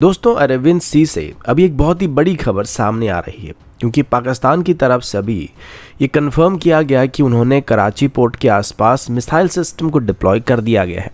दोस्तों, अरविंद सी से अभी एक बहुत ही बड़ी खबर सामने आ रही है क्योंकि पाकिस्तान की तरफ से अभी ये कंफर्म किया गया है कि उन्होंने कराची पोर्ट के आसपास मिसाइल सिस्टम को डिप्लॉय कर दिया गया है।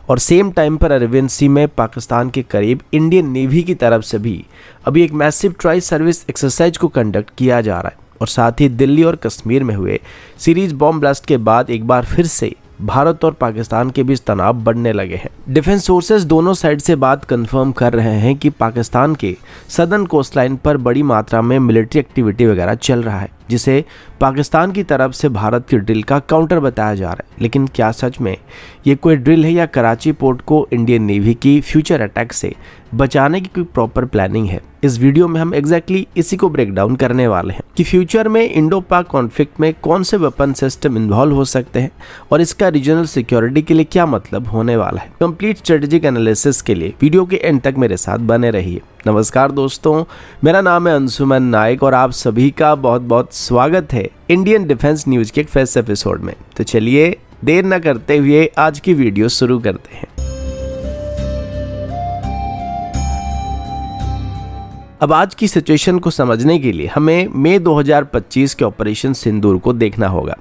और सेम टाइम पर अरविंद सी में पाकिस्तान के करीब इंडियन नेवी की तरफ से भी अभी एक मैसिव ट्राई सर्विस एक्सरसाइज को कंडक्ट किया जा रहा है। और साथ ही दिल्ली और कश्मीर में हुए सीरीज बॉम्ब ब्लास्ट के बाद एक बार फिर से भारत और पाकिस्तान के बीच तनाव बढ़ने लगे हैं। डिफेंस सोर्सेज दोनों साइड से बात कंफर्म कर रहे हैं कि पाकिस्तान के सदर्न कोस्टलाइन पर बड़ी मात्रा में मिलिट्री एक्टिविटी वगैरह चल रहा है, जिसे पाकिस्तान की तरफ से भारत की ड्रिल का काउंटर बताया जा रहा है। लेकिन क्या सच में ये कोई ड्रिल है या कराची पोर्ट को इंडियन नेवी की फ्यूचर अटैक से बचाने की कोई प्रॉपर प्लानिंग है? इस वीडियो में हम एग्जैक्टली इसी को ब्रेक डाउन करने वाले हैं कि फ्यूचर में इंडो पाक कॉन्फ्लिक्ट में कौन से वेपन सिस्टम इन्वॉल्व हो सकते हैं और इसका रीजनल सिक्योरिटी के लिए क्या मतलब होने वाला है। कंप्लीट स्ट्रेटेजिक एनालिसिस के लिए वीडियो के एंड तक मेरे साथ बने रहिए। नमस्कार दोस्तों, मेरा नाम है अंशुमन नायक और आप सभी का बहुत बहुत स्वागत है इंडियन डिफेंस न्यूज के एक फर्स्ट एपिसोड में। तो चलिए देर न करते हुए आज की वीडियो शुरू करते हैं। अब आज की सिचुएशन को समझने के लिए हमें मई 2025 के ऑपरेशन सिंदूर को देखना होगा।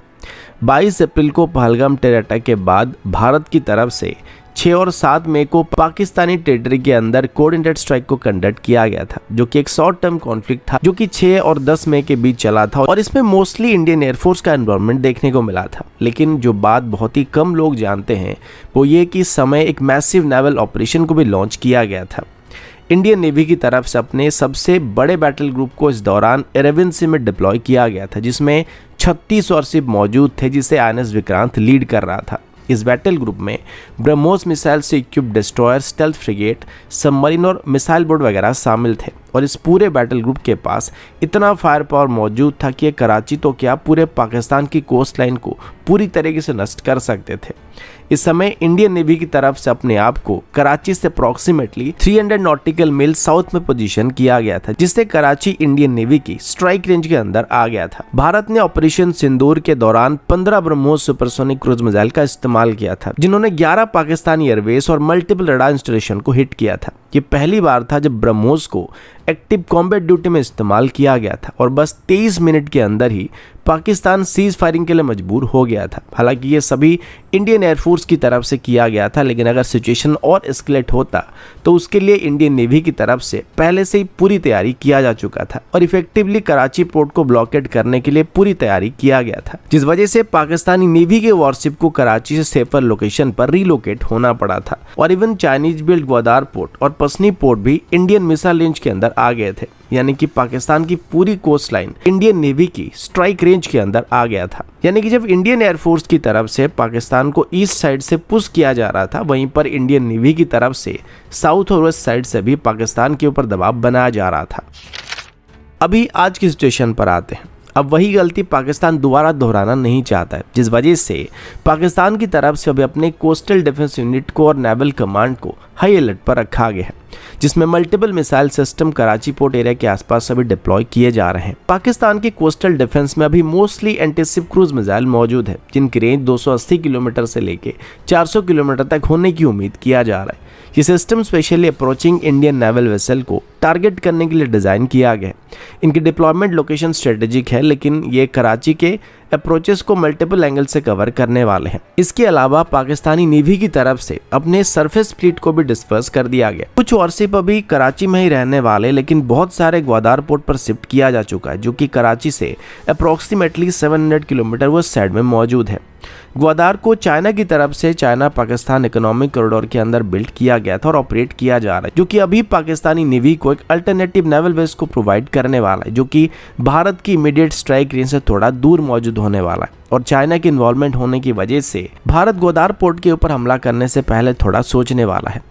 22 अप्रैल को पहलगाम टेरर अटैक के बाद भारत की तरफ से 6 और 7 मई को पाकिस्तानी टेरिटरी के अंदर कोऑर्डिनेटेड स्ट्राइक को कंडक्ट किया गया था, जो कि एक शॉर्ट टर्म कॉन्फ्लिक्ट था जो कि 6 और 10 मई के बीच चला था और इसमें मोस्टली इंडियन एयरफोर्स का इन्वॉल्वमेंट देखने को मिला था। लेकिन जो बात बहुत ही कम लोग जानते हैं वो ये कि इस समय एक मैसिव नेवल ऑपरेशन को भी लॉन्च किया गया था। इंडियन नेवी की तरफ से अपने सबसे बड़े बैटल ग्रुप को इस दौरान अरविंद सी में डिप्लॉय किया गया था, जिसमें 36 वारशिप मौजूद थे, जिसे INS विक्रांत लीड कर रहा था। इस बैटल ग्रुप में ब्रह्मोस मिसाइल से equipped destroyer, stealth frigate, submarine और मिसाइल बोट वगैरह शामिल थे। और इस पूरे बैटल ग्रुप के पास इतना फायर पावर मौजूद था कि ये कराची तो क्या पूरे पाकिस्तान की कोस्ट लाइन को पूरी तरीके से नष्ट कर सकते थे। इस समय इंडियन नेवी की तरफ से अपने आप को कराची से अप्रॉक्सीमेटली 300 नॉटिकल मील साउथ में पोजीशन किया गया था, जिससे कराची इंडियन नेवी की स्ट्राइक रेंज के अंदर आ गया था। भारत ने ऑपरेशन सिंदूर के दौरान 15 ब्रह्मोस सुपरसोनिक क्रूज मिसाइल का इस्तेमाल किया था, जिन्होंने 11 पाकिस्तानी एयरवेस और मल्टीपल रडार इंस्टॉलेशन को हिट किया था। ये पहली बार था जब ब्रह्मोस को एक्टिव कॉम्बैट ड्यूटी में इस्तेमाल किया गया था और बस 23 मिनट के अंदर ही पाकिस्तान सीज फायरिंग के लिए मजबूर हो गया था। हालांकि ये सभी इंडियन एयरफोर्स की तरफ से किया गया था, लेकिन अगर सिचुएशन और एस्केलेट होता तो उसके लिए इंडियन नेवी की तरफ से पहले से ही पूरी तैयारी किया जा चुका था और इफेक्टिवली कराची पोर्ट को ब्लॉकेड करने के लिए पूरी तैयारी किया गया था, जिस वजह से पाकिस्तानी नेवी के वॉरशिप को कराची से सेफर लोकेशन पर रिलोकेट होना पड़ा था। और even Chinese build Gwadar port और पसनी पोर्ट भी इंडियन मिसाइल रेंज के अंदर आ गए थे, यानी कि पाकिस्तान की पूरी कोस्ट लाइन इंडियन नेवी की स्ट्राइक रेंज के अंदर आ गया था। यानी कि जब इंडियन एयरफोर्स की तरफ से पाकिस्तान को ईस्ट साइड से पुश किया जा रहा था, वहीं पर इंडियन नेवी की तरफ से साउथ और वेस्ट साइड से भी पाकिस्तान के ऊपर दबाव बनाया जा रहा था। अभी आज की सिचुएशन पर आते हैं। अब वही गलती पाकिस्तान दोबारा दोहराना नहीं चाहता है, जिस वजह से पाकिस्तान की तरफ से अभी अपने कोस्टल डिफेंस यूनिट को और नेवल कमांड को हाई अलर्ट पर रखा गया है, जिसमें multiple missile system Karachi port area के आसपास अभी डिप्लॉय किए जा रहे हैं। पाकिस्तान के कोस्टल डिफेंस में अभी मोस्टली एंटीशिप क्रूज मिसाइल मौजूद है, जिनकी रेंज 280 किलोमीटर से लेके 400 किलोमीटर तक होने की उम्मीद किया जा रहा है। ये system specially approaching Indian naval vessel को टारगेट करने के लिए डिज़ाइन किया गया है। इनकी डिप्लॉयमेंट लोकेशन स्ट्रेटेजिक है, लेकिन ये कराची के अप्रोचेस को मल्टीपल एंगल से कवर करने वाले हैं। इसके अलावा पाकिस्तानी नेवी की तरफ से अपने सरफेस फ्लीट को भी डिस्पर्स कर दिया गया। कुछ वॉरशिप अभी कराची में ही रहने वाले, लेकिन बहुत सारे ग्वादार पोर्ट पर शिफ्ट किया जा चुका है, जो कि कराची से अप्रोक्सीमेटली 700 किलोमीटर वेस्ट साइड में मौजूद है। ग्वादार को चाइना की तरफ से चाइना पाकिस्तान इकोनॉमिक कॉरिडोर के अंदर बिल्ड किया गया था और ऑपरेट किया जा रहा है, जो कि अभी पाकिस्तानी नेवी को एक अल्टरनेटिव नेवल बेस को प्रोवाइड करने वाला है, जो कि भारत की इमीडिएट स्ट्राइक रेंज से थोड़ा दूर मौजूद होने वाला है। और चाइना की इन्वॉल्वमेंट होने की वजह से भारत ग्वादार पोर्ट के ऊपर हमला करने से पहले थोड़ा सोचने वाला है।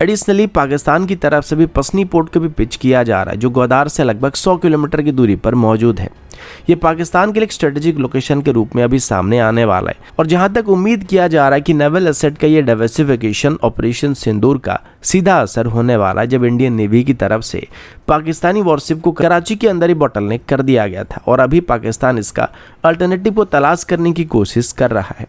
एडिशनली पाकिस्तान की तरफ से भी पसनी पोर्ट को भी पिच किया जा रहा है, जो ग्वादार से लगभग 100 किलोमीटर की दूरी पर मौजूद है। ये पाकिस्तान के लिए एक स्ट्रेटेजिक लोकेशन के रूप में अभी सामने आने वाला है। और जहां तक उम्मीद किया जा रहा है कि नेवल एसेट का ये डाइवर्सिफिकेशन ऑपरेशन सिंदूर का सीधा असर होने वाला है, जब इंडियन नेवी की तरफ से पाकिस्तानी वॉरशिप को कराची के अंदर ही बॉटलनेक कर दिया गया था और अभी पाकिस्तान इसका अल्टरनेटिव को तलाश करने की कोशिश कर रहा है।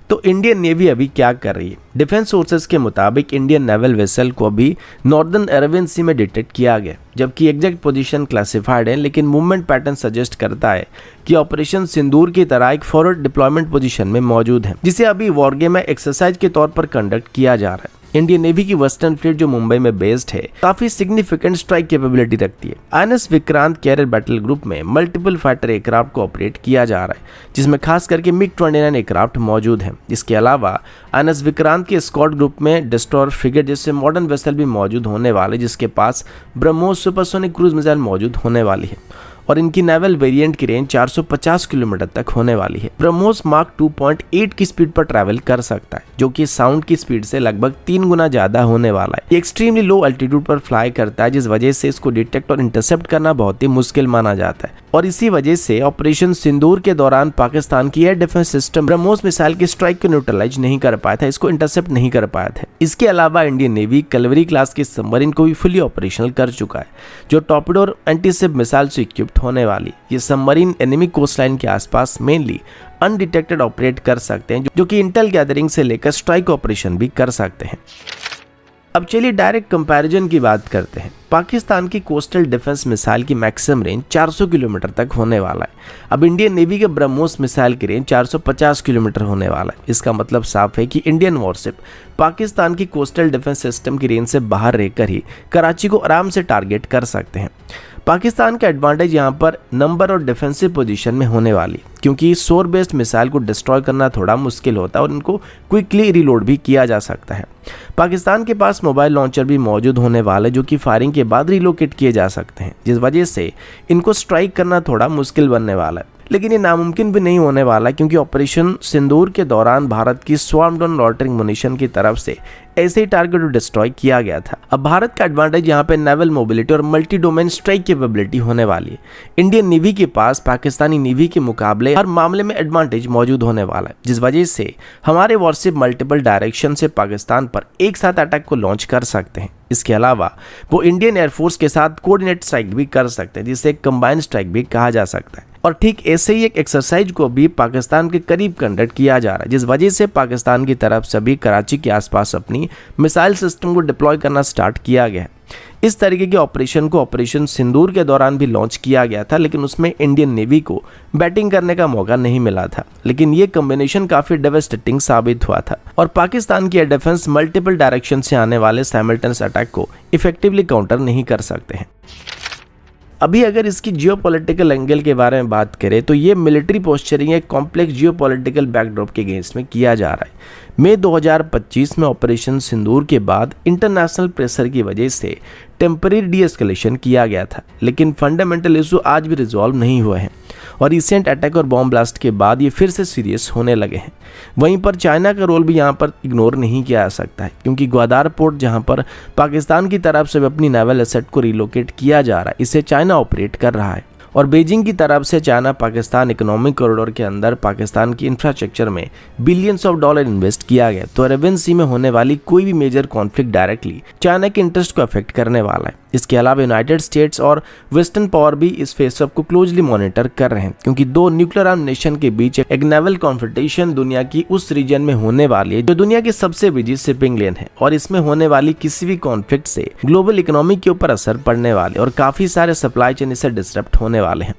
तो इंडियन नेवी अभी क्या कर रही है? डिफेंस सोर्सेज के मुताबिक इंडियन नेवल वेसल को अभी नॉर्दर्न अरेबियन सी में डिटेक्ट किया गया, जबकि एग्जैक्ट पोजीशन क्लासिफाइड है, लेकिन मूवमेंट पैटर्न सजेस्ट करता है कि ऑपरेशन सिंदूर की तरह एक फॉरवर्ड डिप्लॉयमेंट पोजीशन में मौजूद है, जिसे अभी वॉरगेम एक्सरसाइज के तौर पर कंडक्ट किया जा रहा है। इंडियन नेवी की वेस्टर्न फ्लीट जो मुंबई में बेस्ड है, काफी सिग्निफिकेंट स्ट्राइक कैपेबिलिटी रखती है। INS Vikrant carrier battle group में मल्टीपल फाइटर एयरक्राफ्ट को ऑपरेट किया जा रहा है, जिसमें खास करके MiG-29 एयरक्राफ्ट मौजूद हैं। इसके अलावा INS विक्रांत के स्क्वाड ग्रुप में डिस्ट्रॉयर फ्रिगेट जैसे मॉडर्न वेसल भी मौजूद होने वाले, जिसके पास ब्रह्मोस सुपरसोनिक क्रूज मिसाइल मौजूद होने वाली है और इनकी नेवल वेरिएंट की रेंज 450 किलोमीटर तक होने वाली है। ब्रह्मोस मार्क 2.8 की स्पीड पर ट्रैवल कर सकता है, जो कि साउंड की स्पीड से लगभग 3 गुना ज्यादा होने वाला है। ये एक्सट्रीमली लो एल्टीट्यूड पर फ्लाई करता है, जिस वजह से इसको डिटेक्ट और इंटरसेप्ट करना बहुत ही मुश्किल माना जाता है और इसी वजह से ऑपरेशन सिंदूर के दौरान पाकिस्तान की air defence system BrahMos missile की स्ट्राइक को न्यूट्रलाइज नहीं कर पाया था, इसको इंटरसेप्ट नहीं कर पाया था। इसके अलावा इंडियन नेवी कलवरी क्लास के सबमरीन को भी फुली ऑपरेशनल कर चुका है, जो टॉर्पेडो और एंटीशिप मिसाइल से इक्विप्ड होने वाली। ये सबमरीन एनिमी कोस्टलाइन के आसपास मेनली अनडिटेक्टेड ऑपरेट कर सकते हैं, जो कि इंटेल गैदरिंग से लेकर स्ट्राइक ऑपरेशन भी कर सकते हैं। अब चलिए डायरेक्ट कंपैरिजन की बात करते हैं। पाकिस्तान की कोस्टल डिफेंस मिसाइल की मैक्सिमम रेंज 400 किलोमीटर तक होने वाला है। अब इंडियन नेवी के ब्रह्मोस मिसाइल की रेंज 450 किलोमीटर होने वाला है। इसका मतलब साफ है कि इंडियन वॉरशिप पाकिस्तान की कोस्टल डिफेंस सिस्टम की रेंज से बाहर रहकर ही कराची को आराम से टारगेट कर सकते हैं। पाकिस्तान का एडवांटेज यहाँ पर नंबर और डिफेंसिव पोजीशन में होने वाली, क्योंकि शोर बेस्ड मिसाइल को डिस्ट्रॉय करना थोड़ा मुश्किल होता है और इनको क्विकली रिलोड भी किया जा सकता है। पाकिस्तान के पास मोबाइल लॉन्चर भी मौजूद होने वाले, जो कि फायरिंग के बाद रिलोकेट किए जा सकते हैं, जिस वजह से इनको स्ट्राइक करना थोड़ा मुश्किल बनने वाला है। लेकिन ये नामुमकिन भी नहीं होने वाला, क्योंकि ऑपरेशन सिंदूर के दौरान भारत की स्वार्म डाउन लॉटरिंग मुनिशन की तरफ से ऐसे ही टारगेट को डिस्ट्रॉय किया गया था। अब भारत का एडवांटेज यहाँ पे नेवल मोबिलिटी और मल्टी डोमेन स्ट्राइक कैपेबिलिटी होने वाली है। इंडियन नेवी के पास पाकिस्तानी नेवी के मुकाबले हर मामले में एडवांटेज मौजूद होने वाला है, जिस वजह से हमारे वॉरशिप मल्टीपल डायरेक्शन से पाकिस्तान पर एक साथ अटैक को लॉन्च कर सकते हैं। इसके अलावा वो इंडियन एयरफोर्स के साथ कोऑर्डिनेट स्ट्राइक भी कर सकते हैं, जिसे कंबाइंड स्ट्राइक भी कहा जा सकता है। और ठीक ऐसे ही एक एक्सरसाइज को भी पाकिस्तान के करीब कंडक्ट किया जा रहा है, जिस वजह से पाकिस्तान की तरफ से भी कराची के आसपास अपनी मिसाइल सिस्टम को डिप्लॉय करना स्टार्ट किया गया है। इस तरीके के ऑपरेशन को ऑपरेशन सिंदूर के दौरान भी लॉन्च किया गया था, लेकिन उसमें इंडियन नेवी को बैटिंग करने का मौका नहीं मिला था। लेकिन ये कॉम्बिनेशन काफी डेवास्टेटिंग साबित हुआ था और पाकिस्तान की एयर डिफेंस मल्टीपल डायरेक्शन से आने वाले साइमल्टेनियस अटैक को इफेक्टिवली काउंटर नहीं कर सकते हैं। अभी अगर इसकी जियोपॉलिटिकल एंगल के बारे में बात करें तो ये मिलिट्री पोस्चरिंग एक कॉम्प्लेक्स जियोपॉलिटिकल बैकड्रॉप के अगेंस्ट में किया जा रहा है। मई 2025 में ऑपरेशन सिंदूर के बाद इंटरनेशनल प्रेशर की वजह से टेम्परेरी डीएस्केलेशन किया गया था, लेकिन फंडामेंटल इशू आज भी रिजॉल्व नहीं हुए हैं और रिसेंट अटैक और बॉम्ब ब्लास्ट के बाद ये फिर से सीरियस होने लगे हैं। वहीं पर चाइना का रोल भी यहाँ पर इग्नोर नहीं किया जा सकता है, क्योंकि ग्वादार पोर्ट जहाँ पर पाकिस्तान की तरफ से अपनी नेवल एसेट को रिलोकेट किया जा रहा है, इसे चाइना ऑपरेट कर रहा है और बीजिंग की तरफ से चाइना पाकिस्तान इकोनॉमिक कॉरिडोर के अंदर पाकिस्तान की इंफ्रास्ट्रक्चर में बिलियंस ऑफ डॉलर इन्वेस्ट किया गया। तो अरेबियन सी में होने वाली कोई भी मेजर कॉन्फ्लिक्ट डायरेक्टली चाइना के इंटरेस्ट को अफेक्ट करने वाला है। इसके अलावा यूनाइटेड स्टेट्स और वेस्टर्न पावर भी इस फेसअप को क्लोजली मॉनिटर कर रहे हैं, क्योंकि दो न्यूक्लियर आर्म नेशन के बीच एक नेवल कॉन्फ्रंटेशन दुनिया की उस रीजन में होने वाली है जो दुनिया की सबसे बिजी शिपिंग लेन है और इसमें होने वाली किसी भी कॉन्फ्लिक्ट से ग्लोबल इकोनॉमी के ऊपर असर पड़ने वाले और काफी सारे सप्लाई चेन इससे डिसरप्ट होने वाले हैं।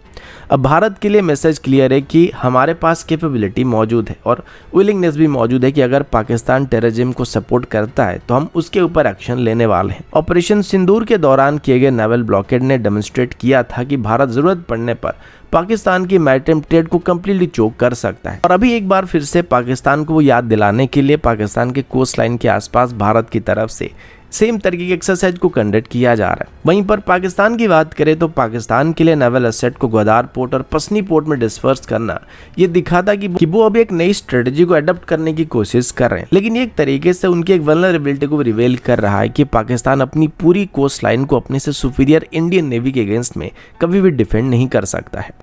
अब भारत के लिए मैसेज क्लियर है कि हमारे पास कैपेबिलिटी मौजूद है और विलिंगनेस भी मौजूद है कि अगर पाकिस्तान टेररिज्म को सपोर्ट करता है तो हम उसके ऊपर एक्शन लेने वाले हैं। ऑपरेशन सिंदूर के दौरान किए गए नेवल ब्लॉकेड ने डेमोन्स्ट्रेट किया था कि भारत जरूरत पड़ने पर पाकिस्तान की मैरिटाइम ट्रेड को कम्प्लीटली चोक कर सकता है। और अभी एक बार फिर से पाकिस्तान को याद दिलाने के लिए पाकिस्तान के कोस्ट लाइन के आसपास भारत की तरफ से सेम तरीके की एक्सरसाइज को कंडक्ट किया जा रहा है। वहीं पर पाकिस्तान की बात करें तो पाकिस्तान के लिए नेवल एसेट को ग्वादार पोर्ट और पसनी पोर्ट में डिस्पर्स करना ये दिखाता कि वो अभी एक नई स्ट्रेटजी को अडॉप्ट करने की कोशिश कर रहे हैं, लेकिन ये एक तरीके से उनकी एक वल्नरेबिलिटी को रिवील कर रहा है कि पाकिस्तान अपनी पूरी कोस्ट लाइन को अपने से सुपीरियर इंडियन नेवी के अगेंस्ट में कभी भी डिफेंड नहीं कर सकता है।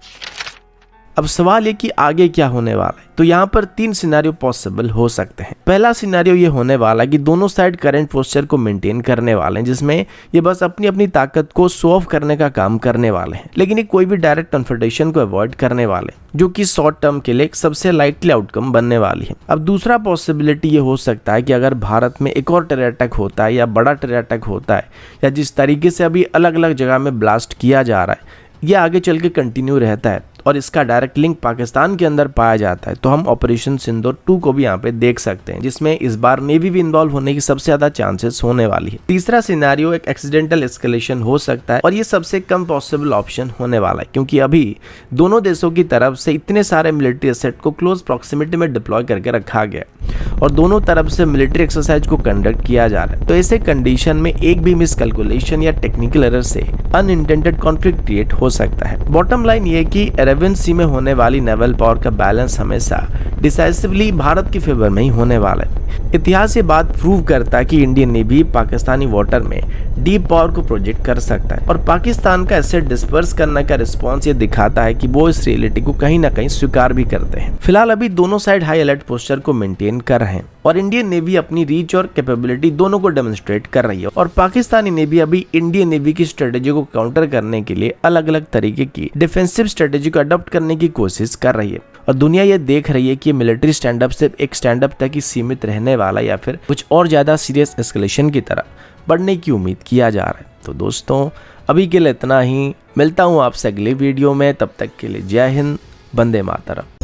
अब सवाल ये कि आगे क्या होने वाला है। तो यहाँ पर 3 सिनेरियो पॉसिबल हो सकते हैं। पहला सिनेरियो ये होने वाला है कि दोनों साइड करंट पोस्चर को मेंटेन करने वाले हैं, जिसमें ये बस अपनी अपनी ताकत को शो ऑफ करने का काम करने वाले हैं, लेकिन ये कोई भी डायरेक्ट कन्फ्रंटेशन को अवॉइड करने वाले हैं, जो कि शॉर्ट टर्म के लिए सबसे लाइकली आउटकम बनने वाली है। अब दूसरा पॉसिबिलिटी ये हो सकता है कि अगर भारत में एक और टेरर अटैक होता है या बड़ा टेरर अटैक होता है, या जिस तरीके से अभी अलग अलग जगह में ब्लास्ट किया जा रहा है ये आगे चल के कंटिन्यू रहता है और इसका डायरेक्ट लिंक पाकिस्तान के अंदर पाया जाता है, तो हम ऑपरेशन सिंदूर 2 को भी यहाँ पे देख सकते हैं, जिसमें इस बार नेवी भी इन्वॉल्व होने की सबसे ज्यादा चांसेस होने वाली है। तीसरा सिनेरियो एक एक्सीडेंटल एस्केलेशन हो सकता है और ये सबसे कम पॉसिबल ऑप्शन होने वाला है, क्योंकि अभी दोनों देशों की तरफ से इतने सारे मिलिट्री एसेट को क्लोज प्रॉक्सिमिटी में डिप्लॉय करके रखा गया और दोनों तरफ से मिलिट्री एक्सरसाइज को कंडक्ट किया जा रहा है। तो ऐसे कंडीशन में एक भी मिसकैलकुलेशन या टेक्निकल एरर से अनइंटेंडेड कॉन्फ्लिक्ट क्रिएट हो सकता है। बॉटम लाइन ये कि अरेबियन सी में होने वाली नेवल पावर का बैलेंस हमेशा डिसाइसिवली भारत की फेवर में ही होने वाला है। इतिहास ये बात प्रूव करता है कि इंडियन नेवी पाकिस्तानी वाटर में डीप पावर को प्रोजेक्ट कर सकता है और पाकिस्तान का एसेट डिस्पर्स करने का रिस्पॉन्स ये दिखाता है कि वो इस रियलिटी को कहीं ना कहीं स्वीकार भी करते हैं। फिलहाल अभी दोनों साइड हाई अलर्ट पोस्चर को मेंटेन कर रहे हैं और इंडियन नेवी अपनी रीच और कैपेबिलिटी दोनों को डेमोन्स्ट्रेट कर रही है और पाकिस्तानी नेवी अभी इंडियन नेवी की स्ट्रेटेजी को काउंटर करने के लिए अलग अलग तरीके की डिफेंसिव स्ट्रेटेजी को अडॉप्ट करने की कोशिश कर रही है और दुनिया ये देख रही है कि मिलिट्री स्टैंड अप सिर्फ एक स्टैंड अप तक ही सीमित रहने वाला या फिर कुछ और ज्यादा सीरियस एस्केलेशन की तरफ बढ़ने की उम्मीद किया जा रहा है। तो दोस्तों अभी के लिए इतना ही, मिलता हूँ आपसे अगले वीडियो में, तब तक के लिए जय हिंद, वंदे मातरम।